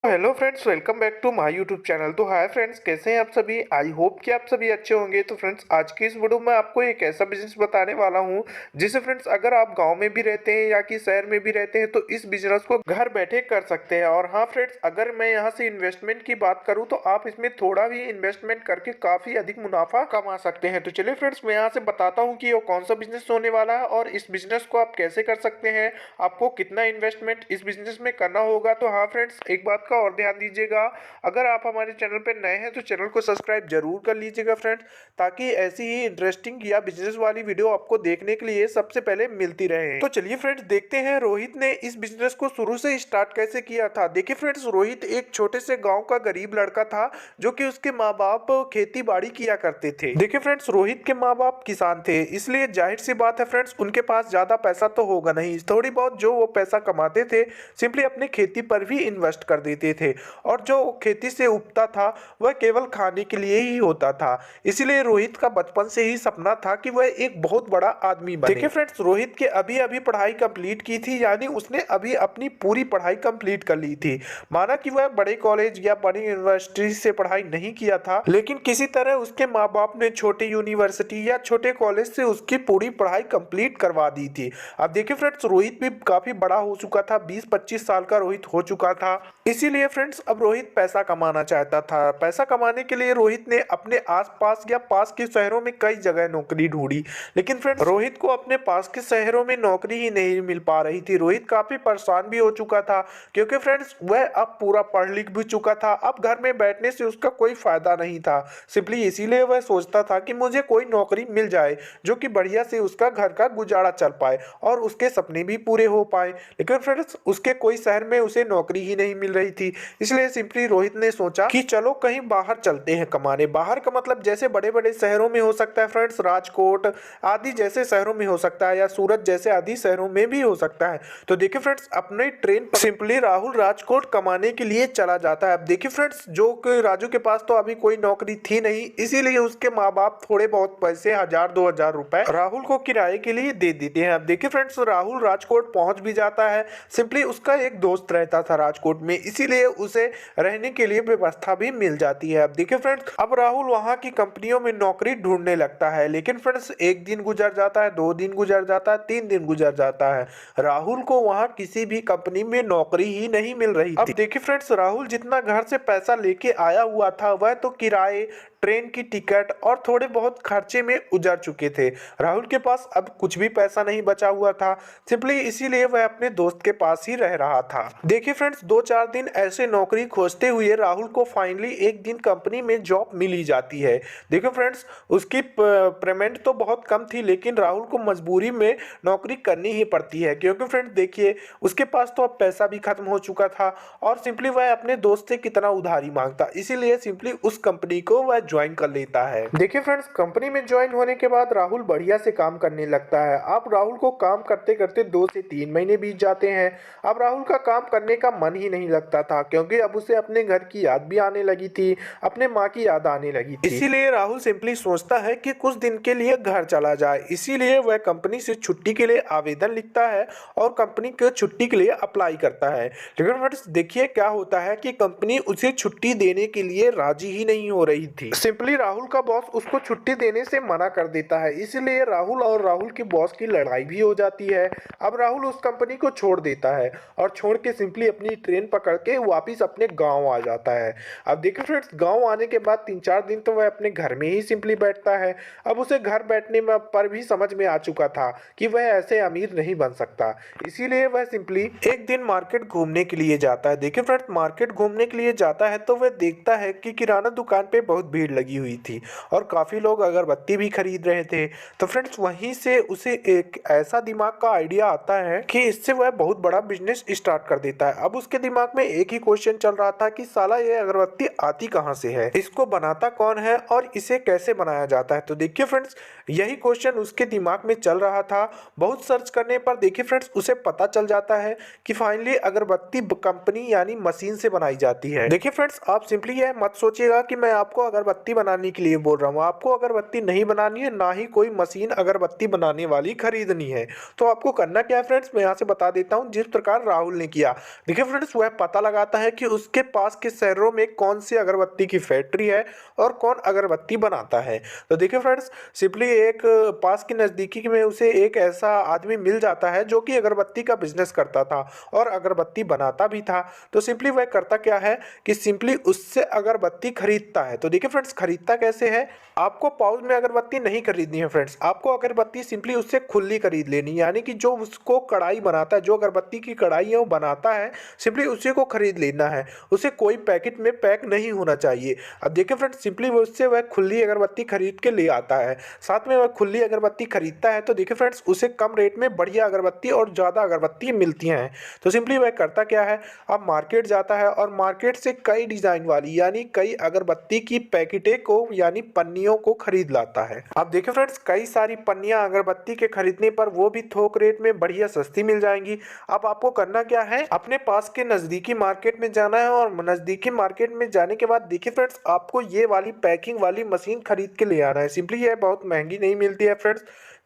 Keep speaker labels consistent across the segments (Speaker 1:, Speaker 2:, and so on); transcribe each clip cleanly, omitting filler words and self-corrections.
Speaker 1: Hello friends, welcome back to my YouTube channel. तो hi friends, कैसे हैं आप सभी। आई होप कि आप सभी अच्छे होंगे। तो फ्रेंड्स, आज की इस वीडियो में आपको एक ऐसा बिजनेस बताने वाला हूं जिसे फ्रेंड्स अगर आप गांव में भी रहते हैं या कि शहर में भी रहते हैं तो इस बिजनेस को घर बैठे कर सकते हैं। और हाँ फ्रेंड्स, अगर मैं यहाँ से इन्वेस्टमेंट की बात करूँ तो आप इसमें थोड़ा भी इन्वेस्टमेंट करके काफी अधिक मुनाफा कमा सकते हैं। तो चलिए फ्रेंड्स, मैं यहाँ से बताता हूँ कि वो कौन सा बिजनेस होने वाला है और इस बिजनेस को आप कैसे कर सकते हैं, आपको कितना इन्वेस्टमेंट इस बिजनेस में करना होगा। तो हाँ फ्रेंड्स, एक बात का और ध्यान दीजिएगा, अगर आप हमारे चैनल पर नए हैं तो चैनल को सब्सक्राइब जरूर कर लीजिएगा फ्रेंड्स, ताकि ऐसी ही इंटरेस्टिंग या बिजनेस वाली वीडियो आपको देखने के लिए सबसे पहले मिलती रहे। तो चलिए फ्रेंड्स, देखते हैं रोहित ने इस बिजनेस को शुरू से स्टार्ट कैसे किया था। देखिए फ्रेंड्स, रोहित एक छोटे से गांव का गरीब लड़का था जो कि उसके माँ बाप खेती बाड़ी किया करते थे। देखिए फ्रेंड्स, रोहित के माँ बाप किसान थे, इसलिए जाहिर सी बात है फ्रेंड्स, उनके पास ज्यादा पैसा तो होगा नहीं। थोड़ी बहुत जो वो पैसा कमाते थे सिंपली अपने खेती पर भी इन्वेस्ट कर देते थे, और जो खेती से उगता था वह केवल खाने के लिए ही होता था। इसीलिए रोहित का बचपन से ही सपना था कि वह एक बहुत बड़ा आदमी बने। देखिए फ्रेंड्स, रोहित के अभी अभी पढ़ाई कंप्लीट की थी, यानी उसने अभी अपनी पूरी पढ़ाई कंप्लीट कर ली थी। माना कि वह बड़े कॉलेज या बड़ी यूनिवर्सिटी से पढ़ाई नहीं किया था, लेकिन किसी तरह उसके माँ बाप ने छोटे यूनिवर्सिटी या छोटे कॉलेज से उसकी पूरी पढ़ाई कंप्लीट करवा दी थी। अब देखिए फ्रेंड्स, रोहित भी काफी बड़ा हो चुका था, 20-25 साल का रोहित हो चुका था। इसीलिए फ्रेंड्स, अब रोहित पैसा कमाना चाहता था। पैसा कमाने के लिए रोहित ने अपने आसपास या पास के शहरों में कई जगह नौकरी ढूंढी, लेकिन फ्रेंड्स रोहित को अपने पास के शहरों में नौकरी ही नहीं मिल पा रही थी। रोहित काफी परेशान भी हो चुका था, क्योंकि फ्रेंड्स वह अब पूरा पढ़ लिख भी चुका था। अब घर में बैठने से उसका कोई फायदा नहीं था। सिंपली इसीलिए वह सोचता था कि मुझे कोई नौकरी मिल जाए जो कि बढ़िया से उसका घर का गुजारा चल पाए और उसके सपने भी पूरे हो पाए। लेकिन फ्रेंड्स, उसके कोई शहर में उसे नौकरी ही नहीं मिल रही थी। इसलिए सिंपली रोहित ने सोचा कि चलो कहीं बाहर चलते हैं कमाने। बाहर का मतलब जैसे बड़े बड़े शहरों में हो सकता है फ्रेंड्स, राजकोट आदि जैसे शहरों में हो सकता है, या सूरत जैसे आदि शहरों में भी हो सकता है। तो देखिए फ्रेंड्स, अपने ट्रेन पर सिंपली राहुल राजकोट कमाने के लिए चला जाता है। अब देखिए फ्रेंड्स, जो कि राजू के पास तो अभी कोई नौकरी थी नहीं, इसीलिए उसके माँ बाप थोड़े बहुत पैसे 1000-2000 रुपए राहुल को किराए के लिए दे देते हैं। अब देखिए फ्रेंड्स, राहुल राजकोट पहुंच भी जाता है। सिंपली उसका एक दोस्त रहता था राजकोट में, इसीलिए उसे रहने के लिए व्यवस्था भी मिल जाती है। अब देखिए फ्रेंड्स, अब राहुल वहां की कंपनियों में नौकरी ढूंढने लगता है। लेकिन फ्रेंड्स, एक दिन गुजर जाता है, 2 दिन गुजर जाता है, 3 दिन गुजर जाता है, राहुल को वहां किसी भी कंपनी में नौकरी ही नहीं मिल रही थी। अब देखिए फ्रेंड्स, राहुल जितना घर से पैसा लेके आया हुआ था वह तो किराए, ट्रेन की टिकट और थोड़े बहुत खर्चे में उजड़ चुके थे। राहुल के पास अब कुछ भी पैसा नहीं बचा हुआ था। सिंपली इसीलिए वह अपने दोस्त के पास ही रह रहा था। देखिए फ्रेंड्स, 2-4 दिन ऐसे नौकरी खोजते हुए राहुल को फाइनली एक दिन कंपनी में जॉब मिली जाती है। देखिए फ्रेंड्स, उसकी पेमेंट तो बहुत कम थी, लेकिन राहुल को मजबूरी में नौकरी करनी ही पड़ती है, क्योंकि फ्रेंड्स देखिए, उसके पास तो अब पैसा भी खत्म हो चुका था और सिंपली वह अपने दोस्त से कितना उधारी मांगता। इसीलिए सिंपली उस कंपनी को वह ज्वाइन कर लेता है। देखिए फ्रेंड्स, कंपनी में ज्वाइन होने के बाद राहुल बढ़िया से काम करने लगता है। अब राहुल को काम करते करते 2 से 3 महीने बीत जाते हैं। अब राहुल का काम करने का मन ही नहीं लगता था, क्योंकि अब उसे अपने घर की याद भी आने लगी थी, अपने माँ की याद आने लगी थी। इसीलिए राहुल सिंपली सोचता है कि कुछ दिन के लिए घर चला जाए। इसीलिए वह कंपनी से छुट्टी के लिए आवेदन लिखता है और कंपनी के छुट्टी के लिए अप्लाई करता है। लेकिन फ्रेंड्स देखिए क्या होता है कि कंपनी उसे छुट्टी देने के लिए राजी ही नहीं हो रही थी। सिंपली राहुल का बॉस उसको छुट्टी देने से मना कर देता है। इसलिए राहुल और राहुल के बॉस की लड़ाई भी हो जाती है। अब राहुल उस कंपनी को छोड़ देता है और छोड़ के सिंपली अपनी ट्रेन पकड़ के वापिस अपने गांव आ जाता है। अब देखिए फ्रेंड्स, गांव आने के बाद 3-4 दिन तो वह अपने घर में ही सिंपली बैठता है। अब उसे घर बैठने में पर भी समझ में आ चुका था कि वह ऐसे अमीर नहीं बन सकता। इसीलिए वह सिंपली एक दिन मार्केट घूमने के लिए जाता है। देखिए फ्रेंड्स, मार्केट घूमने के लिए जाता है तो वह देखता है कि किराना दुकान पे बहुत भीड़ लगी हुई थी और काफी लोग अगरबत्ती भी खरीद रहे थे। तो फ्रेंड्स, वहीं से उसे एक ऐसा दिमाग का आइडिया आता है कि इससे वह बहुत बड़ा बिजनेस स्टार्ट कर देता है। अब उसके दिमाग में एक ही क्वेश्चन चल रहा था कि साला ये अगरबत्ती आती कहाँ से है, इसको बनाता कौन है और इसे कैसे बनाया जाता है। तो देखिए फ्रेंड्स, यही क्वेश्चन उसके दिमाग में चल रहा था। बहुत सर्च करने पर देखिए फ्रेंड्स, उसे पता चल जाता है कि फाइनली अगरबत्ती कंपनी यानी मशीन से बनाई जाती है। देखिए फ्रेंड्स, आप सिंपली यह मत सोचिएगा कि मैं आपको अगरबत्ती अगरबत्ती बनाने के लिए बोल रहा हूँ। आपको अगरबत्ती नहीं बनानी है, ना ही कोई मशीन अगरबत्ती बनाने वाली खरीदनी है। तो आपको करना क्या है फ्रेंड्स, मैं यहाँ से बता देता हूँ जिस प्रकार राहुल ने किया। देखिए फ्रेंड्स, वह पता लगाता है कि उसके पास के शहरों में कौन सी अगरबत्ती की फैक्ट्री है और कौन अगरबत्ती बनाता है। तो देखिए फ्रेंड्स, सिंपली एक पास के नज़दीकी में उसे एक ऐसा आदमी मिल जाता है जो कि अगरबत्ती का बिजनेस करता था और अगरबत्ती बनाता भी था। तो सिंपली वह करता क्या है कि सिंपली उससे अगरबत्ती खरीदता है। तो देखिए फ्रेंड्स, खरीदता कैसे है, आपको पाउच में अगरबत्ती नहीं खरीदनी है फ्रेंड्स, आपको अगरबत्ती सिंपली उससे खुली खरीद लेनी, यानी कि जो उसको कढ़ाई बनाता है, जो अगरबत्ती की कढ़ाई है वो बनाता है, सिंपली उसी को खरीद लेना है। उसे कोई पैकेट में पैक नहीं होना चाहिए। अब देखिए फ्रेंड्स, सिंपली वो उससे वह खुली अगरबत्ती खरीद के ले आता है, साथ में वह खुली अगरबत्ती खरीदता है। तो देखिए फ्रेंड्स, उसे कम रेट में बढ़िया अगरबत्ती और ज़्यादा अगरबत्ती मिलती हैं। तो सिंपली वह करता क्या है, अब मार्केट जाता है और मार्केट से कई डिज़ाइन वाली यानी कई अगरबत्ती की पैकेटें को यानी पन्नियों को खरीद लाता है। अब देखिए फ्रेंड्स, कई सारी पन्नियां अगरबत्ती के खरीदने पर वो भी थोक रेट में बढ़िया सस्ती मिल जाएंगी। अब आपको करना क्या है, अपने पास के नज़दीकी मार्केट में जाना है और नज़दीकी मार्केट में जाने के बाद देखिए फ्रेंड्स, आपको ये वाली पैकिंग वाली मशीन खरीद के ले आना है। सिंपली ये बहुत महंगी नहीं मिलती है फ्रेंड्स,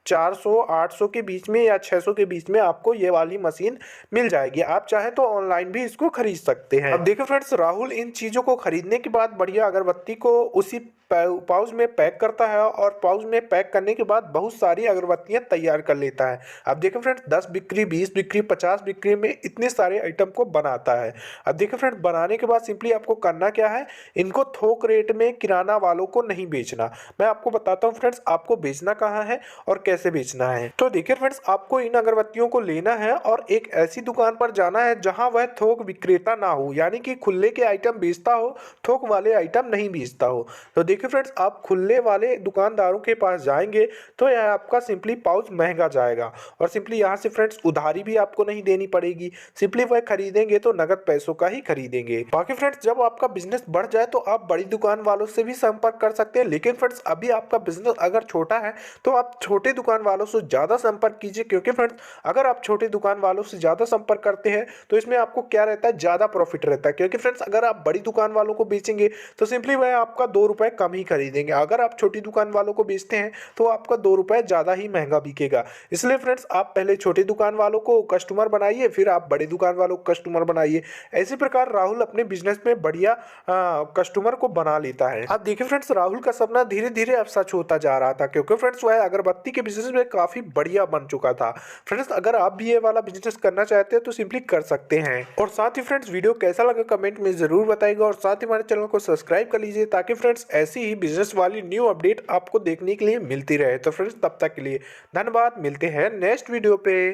Speaker 1: 400 800 के बीच में या 600 के बीच में आपको ये वाली मशीन मिल जाएगी। आप चाहें तो ऑनलाइन भी इसको खरीद सकते हैं। अब देखिए फ्रेंड्स, राहुल इन चीज़ों को खरीदने के बाद बढ़िया अगरबत्ती को उसी पाउच में पैक करता है और पाउच में पैक करने के बाद बहुत सारी अगरबत्तियां तैयार कर लेता है। अब देखिए फ्रेंड्स, 10 बिक्री, 20 बिक्री, 50 बिक्री में इतने सारे आइटम को बनाता है। अब देखिए फ्रेंड्स, बनाने के बाद सिंपली आपको करना क्या है, इनको थोक रेट में किराना वालों को नहीं बेचना। मैं आपको बताता हूँ फ्रेंड्स, आपको बेचना कहाँ है और कैसे बेचना है। तो देखिए फ्रेंड्स, आपको इन अगरबत्तियों को लेना है और एक ऐसी दुकान पर जाना है जहां वह थोक विक्रेता ना हो, यानी कि खुले के आइटम बेचता हो, थोक वाले आइटम नहीं बेचता हो। तो देखिए फ्रेंड्स, आप खुले वाले दुकानदारों के पास जाएंगे तो यह आपका सिंपली पाउच महंगा जाएगा और सिंपली यहाँ से फ्रेंड्स उधारी भी आपको नहीं देनी पड़ेगी। सिंपली वह खरीदेंगे तो नगद पैसों का ही खरीदेंगे। बाकी फ्रेंड्स, जब आपका बिजनेस बढ़ जाए तो आप बड़ी दुकान वालों से भी संपर्क कर सकते हैं, लेकिन फ्रेंड्स अभी आपका बिजनेस अगर छोटा है तो आप छोटे दुकान वालों से ज़्यादा संपर्क कीजिए, क्योंकि फ्रेंड्स अगर आप छोटे दुकान वालों से ज़्यादा संपर्क करते हैं तो इसमें आपको क्या रहता है, ज़्यादा प्रॉफिट रहता है। क्योंकि फ्रेंड्स अगर आप बड़ी दुकान वालों को बेचेंगे तो सिंपली वह आपका 2 रुपये कम ही खरीदेंगे, अगर आप छोटी दुकान वालों को बेचते हैं तो आपका 2 रुपये ज़्यादा ही महंगा बिकेगा। इसलिए फ्रेंड्स आप पहले छोटी दुकान वालों को कस्टमर बनाइए, फिर आप बड़ी दुकान वालों को कस्टमर बनाइए। इसी प्रकार राहुल अपने बिजनेस में बढ़िया कस्टमर को बना लेता है। अब देखिए फ्रेंड्स, राहुल का सपना धीरे धीरे अब सच होता जा रहा था, क्योंकि फ्रेंड्स वह अगरबत्ती के बिजनेस में काफी बढ़िया बन चुका था। फ्रेंड्स अगर आप भी ये वाला बिजनेस करना चाहते हैं तो सिंपली कर सकते हैं। और साथ ही फ्रेंड्स, वीडियो कैसा लगा कमेंट में जरूर बताइएगा और साथ ही हमारे चैनल को सब्सक्राइब कर लीजिए, ताकि फ्रेंड्स ऐसी ही बिजनेस वाली न्यू अपडेट आपको देखने के लिए मिलती रहे। तो फ्रेंड्स तब तक के लिए धन्यवाद, मिलते हैं नेक्स्ट वीडियो पे।